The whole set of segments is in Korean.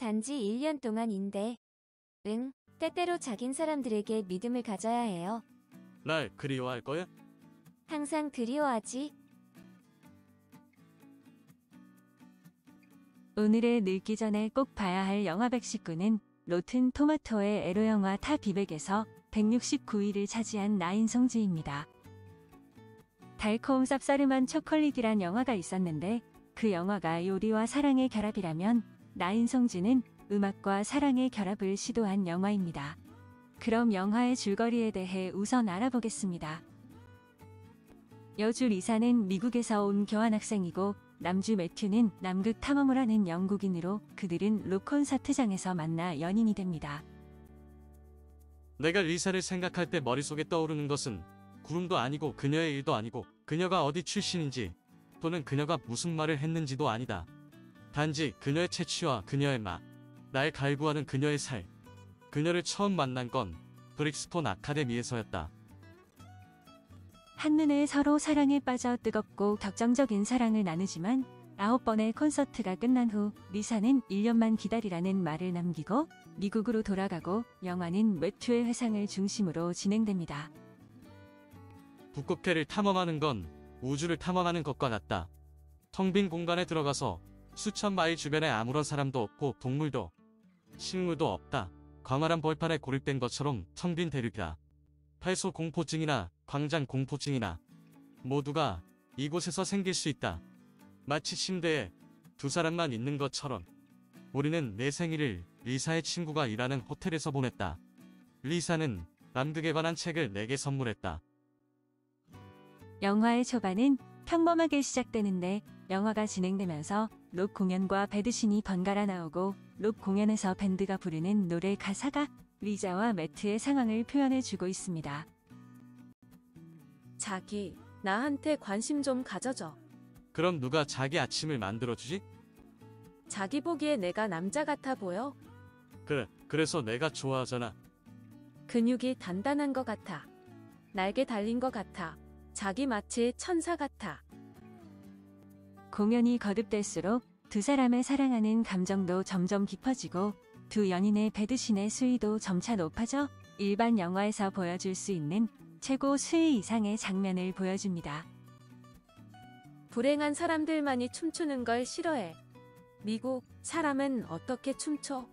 단지 1년 동안인데. 응, 때때로 작은 사람들에게 믿음을 가져야 해요. 날 그리워할 거야? 항상 그리워하지. 오늘의 늙기 전에 꼭 봐야 할 영화 119는 로튼 토마토의 에로 영화 탑 200에서 169위를 차지한 나인성지입니다. 달콤 쌉싸름한 초콜릿이란 영화가 있었는데 그 영화가 요리와 사랑의 결합이라면 나인성지는 음악과 사랑의 결합을 시도한 영화입니다. 그럼 영화의 줄거리에 대해 우선 알아보겠습니다. 여주 리사는 미국에서 온 교환학생이고 남주 매튜는 남극 탐험을 하는 영국인으로 그들은 록 콘서트장에서 만나 연인이 됩니다. 내가 리사를 생각할 때 머릿속에 떠오르는 것은 구름도 아니고 그녀의 일도 아니고 그녀가 어디 출신인지 또는 그녀가 무슨 말을 했는지도 아니다. 단지 그녀의 채취와 그녀의 맛, 날 갈구하는 그녀의 살. 그녀를 처음 만난 건 브릭스폰 아카데미에서였다. 한눈에 서로 사랑에 빠져 뜨겁고 격정적인 사랑을 나누지만 9번의 콘서트가 끝난 후 리사는 1년만 기다리라는 말을 남기고 미국으로 돌아가고 영화는 매튜의 회상을 중심으로 진행됩니다. 북극해를 탐험하는 건 우주를 탐험하는 것과 같다. 텅 빈 공간에 들어가서 수천 마일 주변에 아무런 사람도 없고 동물도 식물도 없다. 광활한 벌판에 고립된 것처럼 텅 빈 대륙이다. 폐소 공포증이나 광장 공포증이나 모두가 이곳에서 생길 수 있다. 마치 침대에 두 사람만 있는 것처럼. 우리는 내 생일을 리사의 친구가 일하는 호텔에서 보냈다. 리사는 남극에 관한 책을 내게 선물했다. 영화의 초반은 평범하게 시작되는데 영화가 진행되면서 록 공연과 배드신이 번갈아 나오고 록 공연에서 밴드가 부르는 노래 가사가 리자와 매트의 상황을 표현해주고 있습니다. 자기, 나한테 관심 좀 가져줘. 그럼 누가 자기 아침을 만들어주지? 자기 보기에 내가 남자 같아 보여? 그래, 그래서 내가 좋아하잖아. 근육이 단단한 것 같아. 날개 달린 것 같아. 자기 마치 천사 같아. 공연이 거듭될수록 두 사람의 사랑하는 감정도 점점 깊어지고 두 연인의 배드신의 수위도 점차 높아져 일반 영화에서 보여줄 수 있는 최고 수위 이상의 장면을 보여줍니다. 불행한 사람들만이 춤추는 걸 싫어해. 미국 사람은 어떻게 춤춰?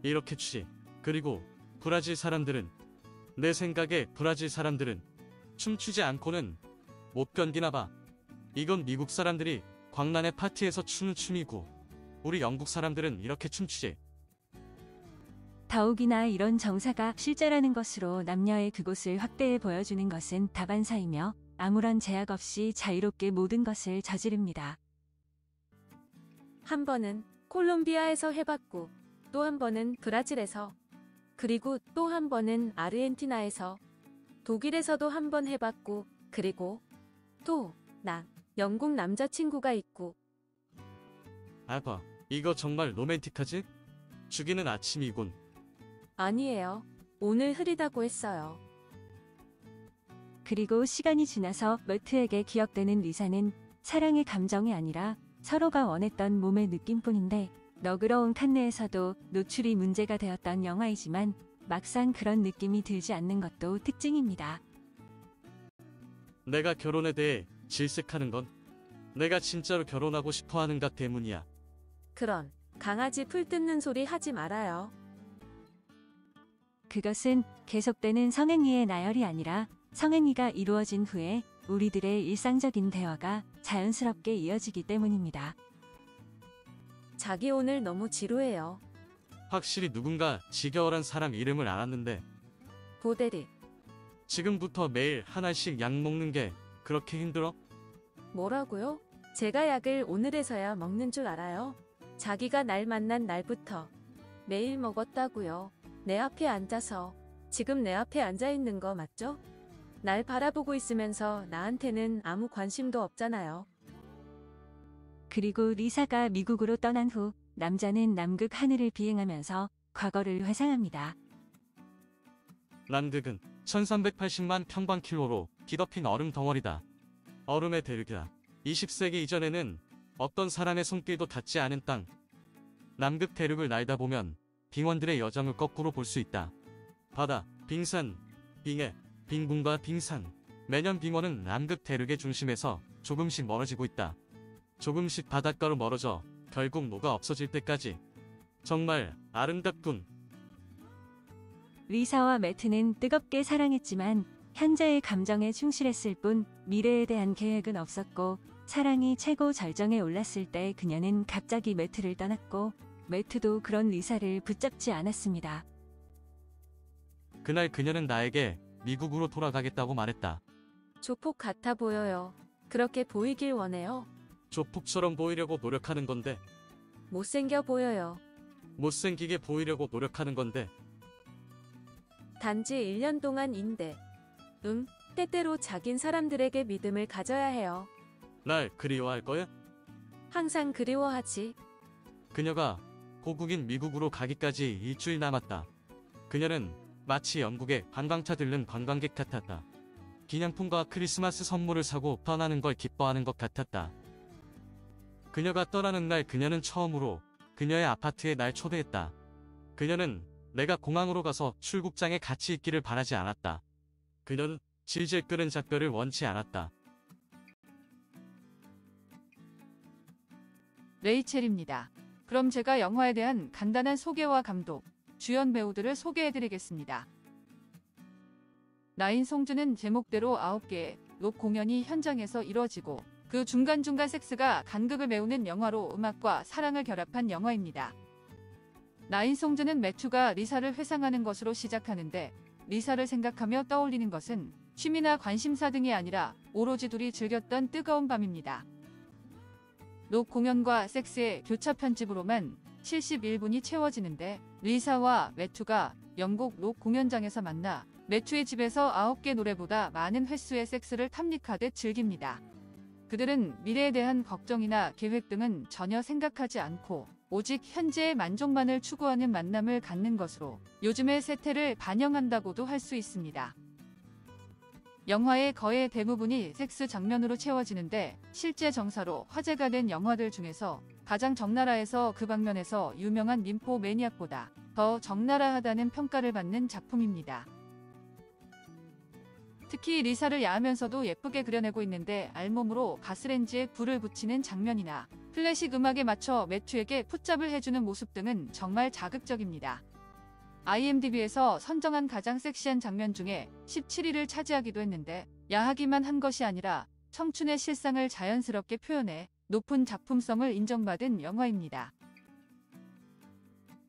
이렇게 추지. 그리고 브라질 사람들은, 내 생각에 브라질 사람들은 춤추지 않고는 못 견디나 봐. 이건 미국 사람들이 광란의 파티에서 추는 춤이고 우리 영국 사람들은 이렇게 춤추지. 더욱이나 이런 정사가 실제라는 것으로 남녀의 그곳을 확대해 보여주는 것은 다반사이며 아무런 제약 없이 자유롭게 모든 것을 저지릅니다. 한 번은 콜롬비아에서 해봤고 또 한 번은 브라질에서 그리고 또 한 번은 아르헨티나에서 독일에서도 한 번 해봤고 그리고 또 나 영국 남자친구가 있고. 아빠, 이거 정말 로맨틱하지? 죽이는 아침이군. 아니에요. 오늘 흐리다고 했어요. 그리고 시간이 지나서 매트에게 기억되는 리사는 사랑의 감정이 아니라 서로가 원했던 몸의 느낌뿐인데 너그러운 칸네에서도 노출이 문제가 되었던 영화이지만 막상 그런 느낌이 들지 않는 것도 특징입니다. 내가 결혼에 대해 질색하는 건 내가 진짜로 결혼하고 싶어 하는가 때문이야. 그런 강아지 풀 뜯는 소리 하지 말아요. 그것은 계속되는 성행위의 나열이 아니라 성행위가 이루어진 후에 우리들의 일상적인 대화가 자연스럽게 이어지기 때문입니다. 자기 오늘 너무 지루해요. 확실히 누군가 지겨워란 사람 이름을 알았는데 보데릭. 지금부터 매일 한 알씩 약 먹는 게 그렇게 힘들어? 뭐라고요? 제가 약을 오늘에서야 먹는 줄 알아요. 자기가 날 만난 날부터 매일 먹었다고요. 내 앞에 앉아서. 지금 내 앞에 앉아 있는 거 맞죠? 날 바라보고 있으면서 나한테는 아무 관심도 없잖아요. 그리고 리사가 미국으로 떠난 후 남자는 남극 하늘을 비행하면서 과거를 회상합니다. 남극은 1380만 평방킬로로 뒤덮인 얼음 덩어리다. 얼음의 대륙이다. 20세기 이전에는 어떤 사람의 손길도 닿지 않은 땅. 남극 대륙을 날다 보면 빙원들의 여정을 거꾸로 볼 수 있다. 바다, 빙산, 빙해, 빙군과 빙산. 매년 빙원은 남극 대륙의 중심에서 조금씩 멀어지고 있다. 조금씩 바닷가로 멀어져 결국 녹아 없어질 때까지. 정말 아름답군. 리사와 매트는 뜨겁게 사랑했지만 현재의 감정에 충실했을 뿐 미래에 대한 계획은 없었고, 사랑이 최고 절정에 올랐을 때 그녀는 갑자기 매트를 떠났고 매트도 그런 리사를 붙잡지 않았습니다. 그날 그녀는 나에게 미국으로 돌아가겠다고 말했다. 조폭 같아 보여요. 그렇게 보이길 원해요. 조폭처럼 보이려고 노력하는 건데, 못생겨 보여요. 못생기게 보이려고 노력하는 건데. 단지 1년 동안인데. 때때로 자긴 사람들에게 믿음을 가져야 해요. 날 그리워할 거야? 항상 그리워하지. 그녀가 고국인 미국으로 가기까지 일주일 남았다. 그녀는 마치 영국에 관광차 들른 관광객 같았다. 기념품과 크리스마스 선물을 사고 떠나는 걸 기뻐하는 것 같았다. 그녀가 떠나는 날 그녀는 처음으로 그녀의 아파트에 날 초대했다. 그녀는 내가 공항으로 가서 출국장에 같이 있기를 바라지 않았다. 그녀는 질질 끓은 작별을 원치 않았다. 레이첼입니다. 그럼 제가 영화에 대한 간단한 소개와 감독, 주연 배우들을 소개해드리겠습니다. 나인송즈는 제목대로 9개의 록 공연이 현장에서 이뤄지고 그 중간중간 섹스가 간극을 메우는 영화로 음악과 사랑을 결합한 영화입니다. 나인송즈는 매튜가 리사를 회상하는 것으로 시작하는데, 리사를 생각하며 떠올리는 것은 취미나 관심사 등이 아니라 오로지 둘이 즐겼던 뜨거운 밤입니다. 록 공연과 섹스의 교차 편집으로만 71분이 채워지는데, 리사와 매튜가 영국 록 공연장에서 만나 매튜의 집에서 9개 노래보다 많은 횟수의 섹스를 탐닉하듯 즐깁니다. 그들은 미래에 대한 걱정이나 계획 등은 전혀 생각하지 않고 오직 현재의 만족만을 추구하는 만남을 갖는 것으로 요즘의 세태를 반영한다고도 할 수 있습니다. 영화의 거의 대부분이 섹스 장면으로 채워지는데, 실제 정사로 화제가 된 영화들 중에서 가장 적나라해서 그 방면에서 유명한 ним포매니악보다 더 적나라하다는 평가를 받는 작품입니다. 특히 리사를 야하면서도 예쁘게 그려내고 있는데, 알몸으로 가스렌지에 불을 붙이는 장면이나 클래식 음악에 맞춰 매튜에게 풋잡을 해주는 모습 등은 정말 자극적입니다. IMDb에서 선정한 가장 섹시한 장면 중에 17위를 차지하기도 했는데, 야하기만 한 것이 아니라 청춘의 실상을 자연스럽게 표현해 높은 작품성을 인정받은 영화입니다.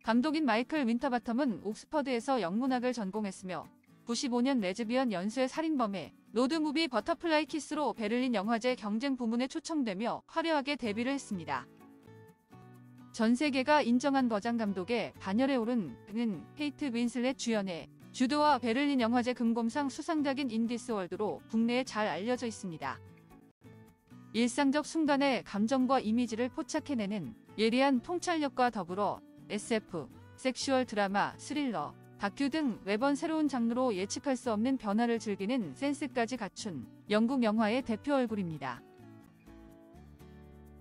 감독인 마이클 윈터바텀은 옥스퍼드에서 영문학을 전공했으며 95년 레즈비언 연수의 살인범의 로드무비 버터플라이 키스로 베를린 영화제 경쟁 부문에 초청되며 화려하게 데뷔를 했습니다. 전 세계가 인정한 거장 감독의 반열에 오른 그는 케이트 윈슬렛 주연의 주도와 베를린 영화제 금곰상 수상작인 인디스월드로 국내에 잘 알려져 있습니다. 일상적 순간의 감정과 이미지를 포착해내는 예리한 통찰력과 더불어 SF, 섹슈얼 드라마, 스릴러, 다큐 등 매번 새로운 장르로 예측할 수 없는 변화를 즐기는 센스까지 갖춘 영국 영화의 대표 얼굴입니다.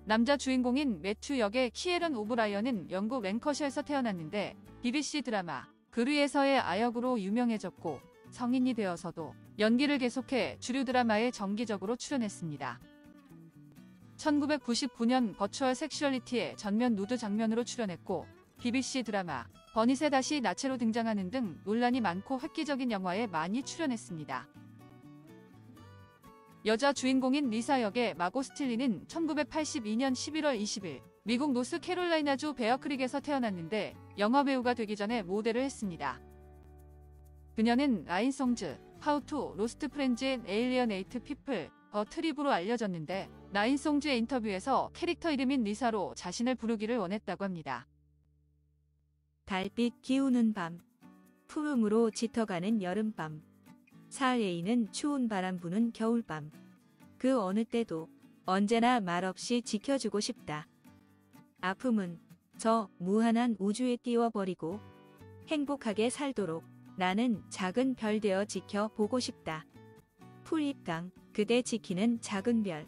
남자 주인공인 매튜 역의 키에런 오브라이언은 영국 랭커셔에서 태어났는데, BBC 드라마 그루에서의 아역으로 유명해졌고, 성인이 되어서도 연기를 계속해 주류 드라마에 정기적으로 출연했습니다. 1999년 버추얼 섹슈얼리티의 전면 누드 장면으로 출연했고, BBC 드라마 버닛에 다시 나체로 등장하는 등 논란이 많고 획기적인 영화에 많이 출연했습니다. 여자 주인공인 리사 역의 마고 스틸리는 1982년 11월 20일 미국 노스캐롤라이나주 베어크릭에서 태어났는데, 영화배우가 되기 전에 모델을 했습니다. 그녀는 나인송즈, 하우 투 로스트 프렌즈 앤 에일리어네이트 피플, 더 트립으로 알려졌는데, 나인송즈의 인터뷰에서 캐릭터 이름인 리사로 자신을 부르기를 원했다고 합니다. 달빛 기우는 밤, 푸름으로 짙어가는 여름밤, 사흘에이는 추운 바람 부는 겨울밤. 그 어느 때도 언제나 말없이 지켜주고 싶다. 아픔은 저 무한한 우주에 띄워버리고 행복하게 살도록 나는 작은 별 되어 지켜보고 싶다. 풀입강, 그대 지키는 작은 별.